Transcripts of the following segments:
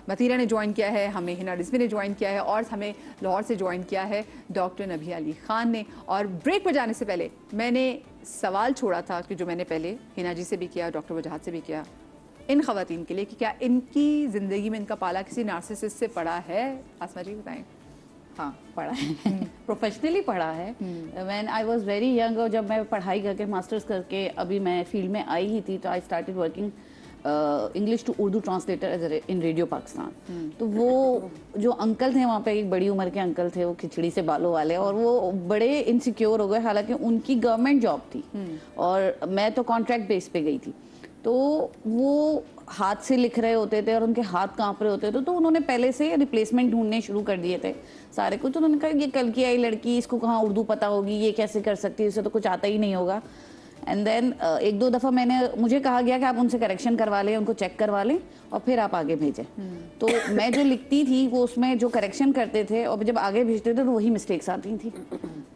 متیرہ نے جوائن کیا ہے, ہمیں ہنا رضوی نے جوائن کیا ہے, اور ہمیں لاہور سے جوائن کیا ہے ڈاکٹر نبیہ علی خان نے. اور بریک پر جانے سے پہلے میں نے سوال چھوڑا تھا کہ جو میں نے پہلے ہنا جی سے بھی کیا, ڈاکٹر وجاہت سے بھی کیا, ان خواتین کے لیے کہ کیا ان کی زندگی میں ان کا پالا کسی نارسسسٹ سے پڑا ہے؟ آسما جی بتائیں. ہاں پڑھا ہے, پروفیشنلی پڑھا ہے. When I was very young, اور جب میں پڑھائی کر کے ماسٹرز کر کے ابھی میں فیلڈ میں آئی ہی تھی, تو I started working English to Urdu translator in Radio Pakistan. تو وہ جو انکل تھے وہاں پہ, ایک بڑی عمر کے انکل تھے, وہ کھچڑی سے بالوں والے, اور وہ بڑے انسیکیور ہو گئے, حالانکہ ان کی گورنمنٹ جاب تھی اور میں تو کانٹریکٹ بیس پہ گئی تھی. تو وہ ہاتھ سے لکھ رہے ہوتے تھے اور ان کے ہاتھ کانپ رہے ہوتے تھے, تو انہوں نے پہلے سے ریپلیسمنٹ ڈھونڈنے شروع کر دیے تھے سارے کچھ. انہوں نے کہا یہ کل کی آئی لڑکی, اس کو کہاں اردو پتہ ہوگی, یہ کیسے کر سکتی ہے, اسے تو کچھ آتا ہی نہیں ہوگا. اینڈ دین ایک دو دفعہ مجھے کہا گیا کہ آپ ان سے کریکشن کروا لیں, ان کو چیک کروا لیں اور پھر آپ آگے بھیجیں. تو میں جو لکھتی تھی وہ اس میں جو کریکشن کرتے تھے, اور جب آگے بھیجتے تھے تو وہی مسٹیکس آتی تھیں.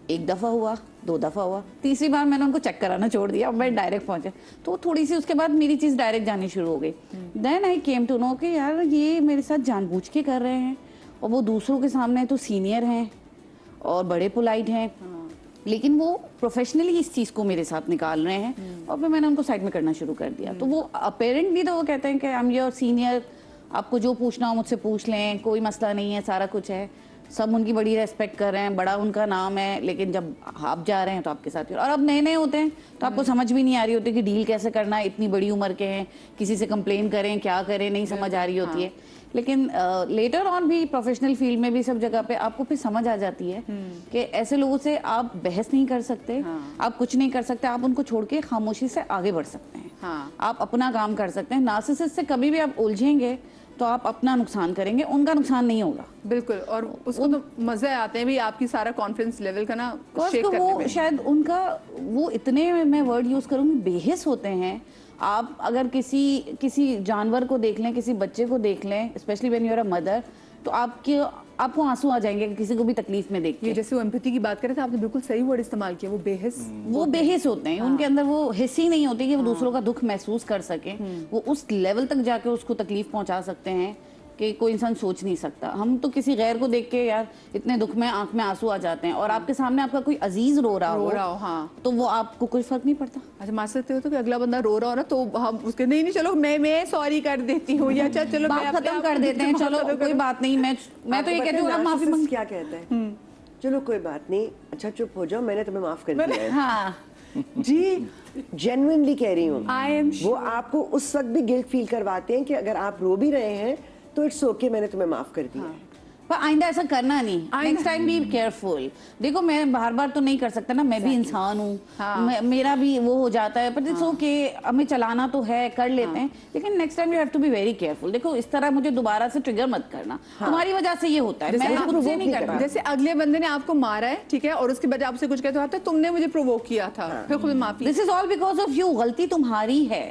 ایک دفعہ ہوا, دو دفعہ ہوا, تیسری بار میں نے ان کو چیک کرانا چھوڑ دیا, اور میں ڈائریکٹ پہنچا. تو تھوڑی سی اس کے بعد میری چیز ڈائریکٹ جانی شروع ہو گئی. دین آئی کیم ٹو نو کہ یار یہ میرے ساتھ جان بوجھ کے کر رہے ہیں, اور وہ دوسروں کے سامنے تو سینئر ہیں اور بڑے پولائٹ ہیں, لیکن وہ پروفیشنلی اس چیز کو میرے ساتھ نکال رہے ہیں. اور پھر میں نے ان کو سائڈ میں کرنا شروع کر دیا. تو وہ اپیرنٹلی تو وہ کہتے ہیں کہ آئی ایم یور سینئر, آپ کو جو پوچھنا ہو مجھ سے پوچھ لیں, کوئی مسئلہ نہیں ہے, سارا کچھ ہے, سب ان کی بڑی ریسپیکٹ کر رہے ہیں, بڑا ان کا نام ہے. لیکن جب آپ جا رہے ہیں تو آپ کے ساتھ, اور اب نئے نئے ہوتے ہیں تو آپ کو سمجھ بھی نہیں آ رہی ہوتی کہ ڈیل کیسے کرنا ہے, اتنی بڑی عمر کے ہیں, کسی سے کمپلین کریں, کیا کریں, نہیں سمجھ آ رہی ہوتی ہے. لیکن لیٹر آن بھی پروفیشنل فیلڈ میں بھی سب جگہ پہ آپ کو پھر سمجھ آ جاتی ہے کہ ایسے لوگوں سے آپ بحث نہیں کر سکتے, آپ کچھ نہیں کر سکتے, آپ ان کو چھوڑ کے خاموشی سے آگے بڑھ سکتے ہیں, آپ اپنا کام کر سکتے ہیں. نارسسسٹ سے کبھی بھی آپ الجھیں گے تو آپ اپنا نقصان کریں گے, ان کا نقصان نہیں ہوگا. بالکل, اور اس کو تو مزے آتے ہیں بھی آپ کی سارا کانفیڈنس لیول کا نا شیک کرنے وہ میں. شاید ان کا وہ اتنے, میں ورڈ یوز کروں گی, بے حس ہوتے ہیں. آپ اگر کسی جانور کو دیکھ لیں, کسی بچے کو دیکھ لیں, specially when you are a mother, تو آپ کو آنسو آ جائیں گے کسی کو بھی تکلیف میں دیکھ کے. جیسے وہ ایمپیتھی کی بات کرے تھے, آپ نے بالکل صحیح ورڈ استعمال کیا, وہ بے حس ہوتے ہیں. ان کے اندر وہ حس ہی نہیں ہوتی کہ وہ دوسروں کا دکھ محسوس کر سکیں. وہ اس لیول تک جا کے اس کو تکلیف پہنچا سکتے ہیں کہ کوئی انسان سوچ نہیں سکتا. ہم تو کسی غیر کو دیکھ کے یار اتنے دکھ میں آنکھ میں آنسو آ جاتے ہیں, اور آپ کے سامنے آپ کا کوئی عزیز رو رہا ہو تو وہ آپ کو کوئی فرق نہیں پڑتا. اچھا, مان سکتے ہو تو کہ اگلا بندہ رو رہا ہو نا تو ہم اس کے نہیں چلو میں سوری کر دیتی ہوں, یا چلو بات ختم کر دیتے ہیں, چلو کوئی بات نہیں. میں تو یہ کہتی ہوں آپ معافی مانگ. کیا کہتا ہے, چلو کوئی بات نہیں, اچھا چپ ہو جاؤ, میں نے تمہیں معاف کر دیا ہے. ہاں جی جینوئنلی کہہ رہی ہوں, وہ آپ کو اس وقت بھی گلٹ فیل کرواتے ہیں کہ اگر آپ رو بھی رہے ہیں تو اٹس اوکے, میں نے تمہیں معاف کر دیا ہے. پر آئندہ ایسا کرنا نہیں, نیکسٹ ٹائم بی کیئرفل. دیکھو میں بار بار تو نہیں کر سکتا نا, میں بھی انسان ہوں, میرا بھی وہ ہو جاتا ہے, بٹ اٹس اوکے, ہمیں چلانا تو ہے, کر لیتے ہیں, لیکن next time you have to be very careful. دیکھو اس طرح مجھے دوبارہ سے ٹریگر مت کرنا, تمہاری وجہ سے یہ ہوتا ہے, میں آپ سے نہیں کرتا. جیسے اگلے بندے نے آپ کو مارا ہے, ٹھیک ہے, اور اس کے بعد آپ سے کچھ کہتے ہو تم نے مجھے پرووک کیا تھا, پھر خود معافی. دس از آل بیکاز آف یو, غلطی تمہاری ہے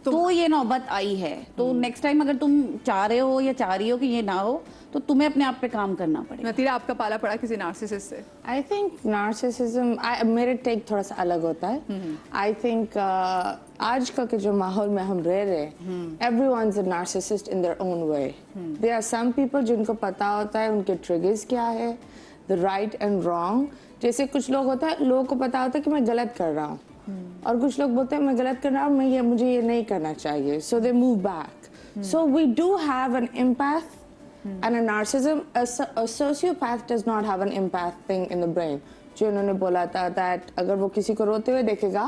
تو یہ نوبت آئی ہے. تو نیکسٹ ٹائم اگر تم چاہ رہے ہو یا چاہ رہی ہو کہ یہ نہ ہو, تو تمہیں اپنے آپ پہ کام کرنا پڑے. نتیرہ آپ کا پالا پڑا کسی نارسسسٹ سے؟ آئی تھنک نارسسزم میرا ٹیک تھوڑا سا الگ ہوتا ہے. آئی تھنک آج کا کے جو ماحول میں ہم رہ رہے ہیں, every one is a narcissist in their own way. There are some people جن کو پتا ہوتا ہے ان کے ٹریگرز کیا ہے, دا رائٹ اینڈ رانگ. جیسے کچھ لوگ ہوتا ہے, لوگوں کو پتا ہوتا ہے کہ میں غلط کر رہا ہوں, اور کچھ لوگ بولتے ہیں میں غلط کر رہا ہوں, مجھے یہ نہیں کرنا چاہیے, so they move back. So we do have an empathy and a narcissism. A sociopath does not have an empath thing in the brain. جو انہوں نے بولا تھا that اگر وہ کسی کو روتے ہوئے دیکھے گا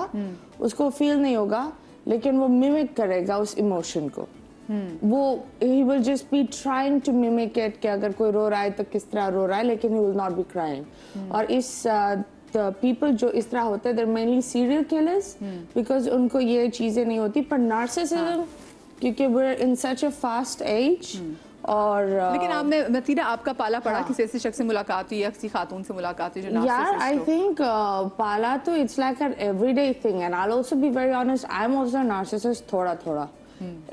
اس کو فیل نہیں ہوگا, لیکن وہ mimic کرے گا اس ایموشن کو. وہ he will just be trying to mimic it کہ اگر کوئی رو رہا ہے تو کس طرح رو رہا ہے, لیکن he will not be crying. اور اس the people جو اس طرح ہوتے ہیں they're mainly serial killers because ان کو یہ چیزیں نہیں ہوتی. پر narcissism کیونکہ we're in such a fast age. اور لیکن آپ نے نتیرہ آپ کا پالا پڑا کسی ایسے شخص سے ملاقات ہوئی یا کسی خاتون سے ملاقات ہوئی جو نارسسسٹ ہو؟ I think پالا تو it's like an everyday thing, and I'll also be very honest, I'm also a narcissist تھوڑا تھوڑا.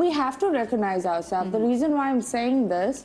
we have to recognize ourselves. The reason why I'm saying this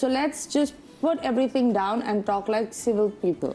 So let's just put everything down and talk like civil people.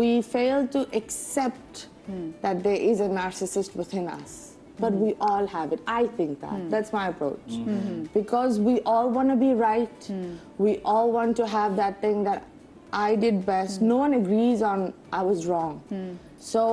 we fail to accept that there is a narcissist within us. But we all have it. I think that. That's my approach. Because we all want to be right. We all want to have that thing that I did best. No one agrees on I was wrong. So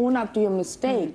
own up to your mistake,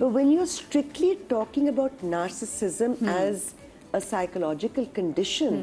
But when you're strictly talking about narcissism as a psychological condition,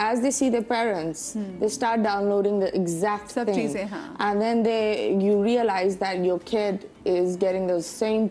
as they see their parents, they start downloading the exact thing, and then you realize that your kid is getting those same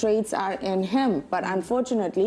traits are in him. But unfortunately,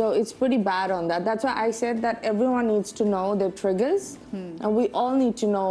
So it's pretty bad on that. That's why I said that everyone needs to know their triggers, and we all need to know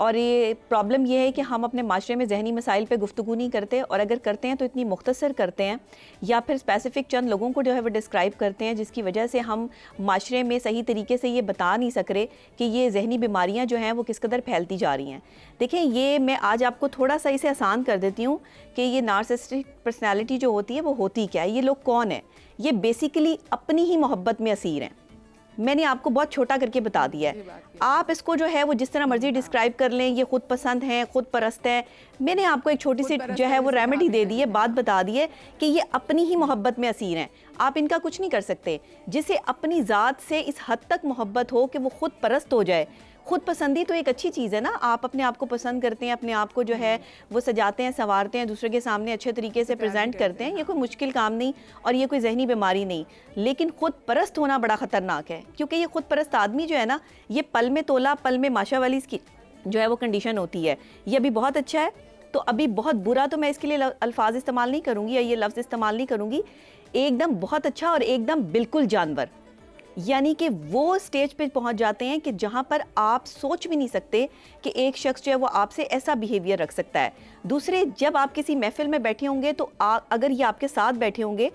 اور یہ problem یہ ہے کہ ہم اپنے معاشرے میں ذہنی مسائل پہ گفتگو نہیں کرتے, اور اگر کرتے ہیں تو اتنی مختصر کرتے ہیں یا پھر اسپیسیفک چند لوگوں کو جو ہے وہ ڈسکرائب کرتے ہیں, جس کی وجہ سے ہم معاشرے میں صحیح طریقے سے یہ بتا نہیں سک رہے کہ یہ ذہنی بیماریاں جو ہیں وہ کس قدر پھیلتی جا رہی ہیں. دیکھیں, یہ میں آج آپ کو تھوڑا سا اسے آسان کر دیتی ہوں کہ یہ نارسسٹک پرسنالٹی جو ہوتی ہے وہ ہوتی کیا ہے, یہ لوگ کون ہیں. یہ بیسیکلی اپنی ہی محبت میں اسیر ہیں. میں نے آپ کو بہت چھوٹا کر کے بتا دیا ہے. آپ اس کو جو ہے وہ جس طرح مرضی ڈسکرائب کر لیں, یہ خود پسند ہیں, خود پرست ہیں. میں نے آپ کو ایک چھوٹی سی جو ہے وہ ریمیڈی دے دی ہے, بات بتا دی ہے کہ یہ اپنی ہی محبت میں اسیر ہیں. آپ ان کا کچھ نہیں کر سکتے. جسے اپنی ذات سے اس حد تک محبت ہو کہ وہ خود پرست ہو جائے. خود پسندی تو ایک اچھی چیز ہے نا, آپ اپنے آپ کو پسند کرتے ہیں, اپنے آپ کو جو ہے وہ سجاتے ہیں, سنوارتے ہیں, دوسرے کے سامنے اچھے طریقے سے پریزنٹ کرتے ہیں. یہ کوئی مشکل کام نہیں اور یہ کوئی ذہنی بیماری نہیں. لیکن خود پرست ہونا بڑا خطرناک ہے, کیونکہ یہ خود پرست آدمی جو ہے نا, یہ پل میں تولا پل میں ماشا والی اس کی جو ہے وہ کنڈیشن ہوتی ہے. یہ ابھی بہت اچھا ہے, تو ابھی بہت برا تو میں اس کے لیے الفاظ استعمال نہیں کروں گی یا یہ لفظ استعمال نہیں کروں گی. ایک دم بہت اچھا اور ایک دم بالکل جانور. یعنی کہ وہ سٹیج پہ پہنچ جاتے ہیں کہ جہاں پر آپ سوچ بھی نہیں سکتے کہ ایک شخص جو ہے وہ آپ سے ایسا بیہیویئر رکھ سکتا ہے. دوسرے, جب آپ کسی محفل میں بیٹھے ہوں گے تو اگر یہ آپ کے ساتھ بیٹھے ہوں گے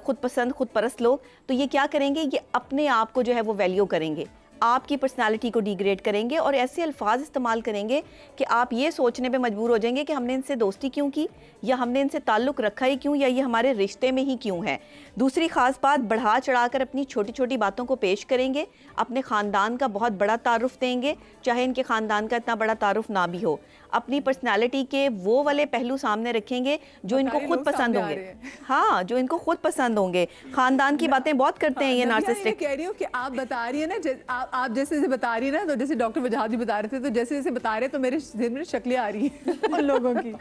خود پسند خود پرست لوگ, تو یہ کیا کریں گے, یہ اپنے آپ کو جو ہے وہ ویلیو کریں گے, آپ کی پرسنالٹی کو ڈیگریڈ کریں گے اور ایسے الفاظ استعمال کریں گے کہ آپ یہ سوچنے پہ مجبور ہو جائیں گے کہ ہم نے ان سے دوستی کیوں کی, یا ہم نے ان سے تعلق رکھا ہی کیوں, یا یہ ہمارے رشتے میں ہی کیوں ہے. دوسری خاص بات, بڑھا چڑھا کر اپنی چھوٹی چھوٹی باتوں کو پیش کریں گے, اپنے خاندان کا بہت بڑا تعارف دیں گے چاہے ان کے خاندان کا اتنا بڑا تعارف نہ بھی ہو. اپنی پرسنالٹی کے وہ والے پہلو سامنے رکھیں گے جو ان کو خود پسند ہوں گے. ہاں, جو ان کو خود پسند ہوں گے. خاندان کی باتیں بہت کرتے ہیں یہ نارسسٹک. کہہ رہی ہوں کہ آپ بتا رہی ہیں نا, آپ جیسے بتا رہی ہیں نا, تو جیسے ڈاکٹر وجاہت بھی بتا رہے تھے, تو جیسے جیسے بتا رہے تو میرے ذہن میں شکلیں آ رہی ہیں ان لوگوں کی.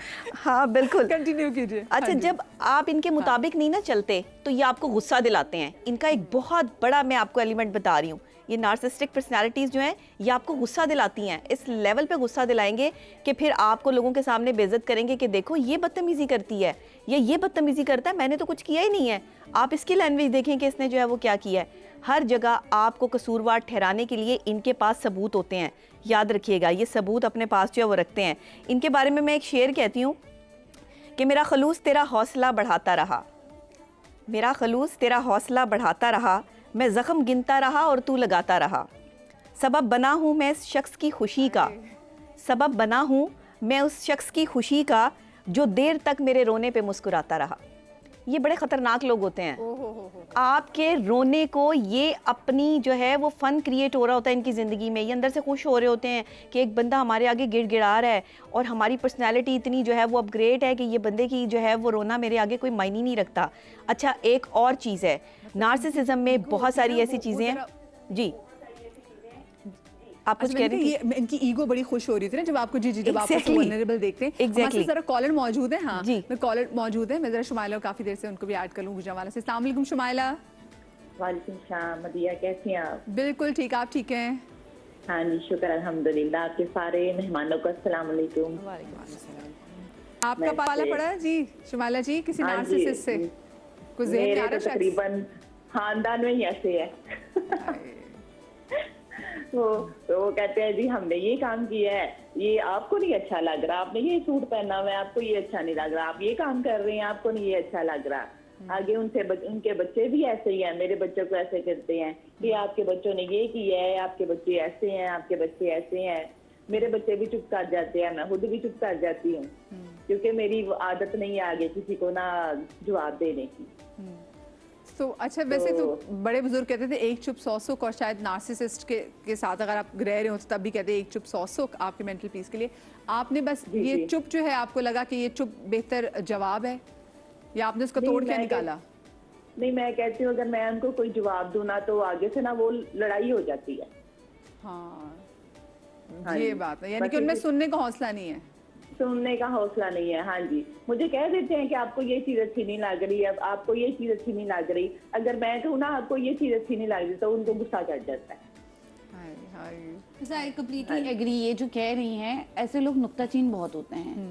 ہاں بالکل, کنٹینیو کیجیے. اچھا, جب آپ ان کے مطابق نہیں نا چلتے تو یہ آپ کو غصہ دلاتے ہیں. ان کا ایک بہت بڑا میں آپ کو ایلیمنٹ بتا رہی ہوں, یہ نارسسٹک پرسنالٹیز جو ہیں یہ آپ کو غصہ دلاتی ہیں. اس لیول پہ غصہ دلائیں گے کہ پھر آپ کو لوگوں کے سامنے بے عزت کریں گے کہ دیکھو یہ بدتمیزی کرتی ہے یا یہ بدتمیزی کرتا ہے, میں نے تو کچھ کیا ہی نہیں ہے. آپ اس کی لینگویج دیکھیں کہ اس نے جو ہے وہ کیا کیا ہے. ہر جگہ آپ کو قصوروار ٹھہرانے کے لیے ان کے پاس ثبوت ہوتے ہیں. یاد رکھیے گا, یہ ثبوت اپنے پاس جو ہے وہ رکھتے ہیں. ان کے بارے میں ایک شعر کہتی ہوں کہ میرا خلوص تیرا حوصلہ بڑھاتا رہا, میرا خلوص تیرا حوصلہ بڑھاتا رہا, میں زخم گنتا رہا اور تو لگاتا رہا. سبب بنا ہوں میں اس شخص کی خوشی کا, سبب بنا ہوں میں اس شخص کی خوشی کا جو دیر تک میرے رونے پہ مسکراتا رہا. یہ بڑے خطرناک لوگ ہوتے ہیں. آپ کے رونے کو یہ اپنی جو ہے وہ فن کریٹ ہو رہا ہوتا ہے ان کی زندگی میں. یہ اندر سے خوش ہو رہے ہوتے ہیں کہ ایک بندہ ہمارے آگے گڑ گڑا رہا ہے اور ہماری پرسنالٹی اتنی جو ہے وہ اپ گریڈ ہے کہ یہ بندے کی جو ہے وہ رونا میرے آگے کوئی معنی نہیں رکھتا. اچھا, ایک اور چیز ہے, نارسسزم میں بہت ساری ایسی چیزیں ہیں. جی, آپ کچھ کہہ رہی تھی. ان کی ایگو بڑی خوش ہو رہی تھی نا جب آپ کو, جی جب آپ کو ولنریبل دیکھتے ہیں. ہمارے ذرا کالر موجود ہیں. ہاں میں کالر موجود ہے, میں ذرا شمائلہ کافی دیر سے ان کو بھی ایڈ کر لوں گجرانوالہ سے. السلام علیکم شمائلہ. وعلیکم السلام مدیہ, کیسی ہیں آپ؟ بالکل ٹھیک, آپ ٹھیک ہیں؟ ہاں جی شکر الحمدللہ. آپ کے سارے مہمانوں کو السلام علیکم. آپ کا پالا پڑا ہے جی شمائلہ جی کسی نارسسسٹ سے؟ کچھ ذہن میں آ رہا ہے؟ تقریباً خاندان میں ہی ایسے ہے. وہ کہتے ہیں جی ہم نے یہ کام کیا ہے, یہ آپ کو نہیں اچھا لگ رہا, آپ نے یہ سوٹ پہنا ہوا ہے, آپ کو یہ اچھا نہیں لگ رہا, آپ یہ کام کر رہے ہیں, آپ کو نہیں یہ اچھا لگ رہا. آگے ان کے بچے بھی ایسے ہی ہیں, میرے بچوں کو ایسے کرتے ہیں کہ آپ کے بچوں نے یہ کیا ہے, آپ کے بچے ایسے ہیں, آپ کے بچے ایسے ہیں. میرے بچے بھی چپ کر جاتے ہیں, میں خود بھی چپ کر جاتی ہوں, کیونکہ میری عادت نہیں ہے آگے کسی کو نہ جواب دینے کی. تو اچھا, ویسے تو بڑے بزرگ کہتے تھے ایک چپ 100 سکھ, اور شاید نارسسسٹ کے ساتھ اگر آپ رہ رہے ہو تو تب بھی کہتے ہیں ایک چپ 100 سکھ آپ کے مینٹل پیس کے لیے. آپ نے بس یہ چپ جو ہے آپ کو لگا کہ یہ چپ بہتر جواب ہے, یا آپ نے اس کو توڑ کے نکالا؟ نہیں, میں کہتی ہوں اگر میں ان کو کوئی جواب دوں نا تو آگے سے نا وہ لڑائی ہو جاتی ہے. ہاں یہ بات ہے, یعنی کہ ان میں سننے کا حوصلہ نہیں ہے. سننے کا حوصلہ نہیں ہے. ہاں جی, مجھے کہہ دیتے ہیں کہ آپ کو یہ چیز اچھی نہیں لگ رہی, اب آپ کو یہ چیز اچھی نہیں لگ رہی. اگر میں کہوں نا آپ کو یہ چیز اچھی نہیں لگ رہی تو ان کو غصہ چڑھ جاتا ہے. I completely agree. یہ جو کہہ رہی ہیں ایسے لوگ نکتہ چین بہت ہوتے ہیں.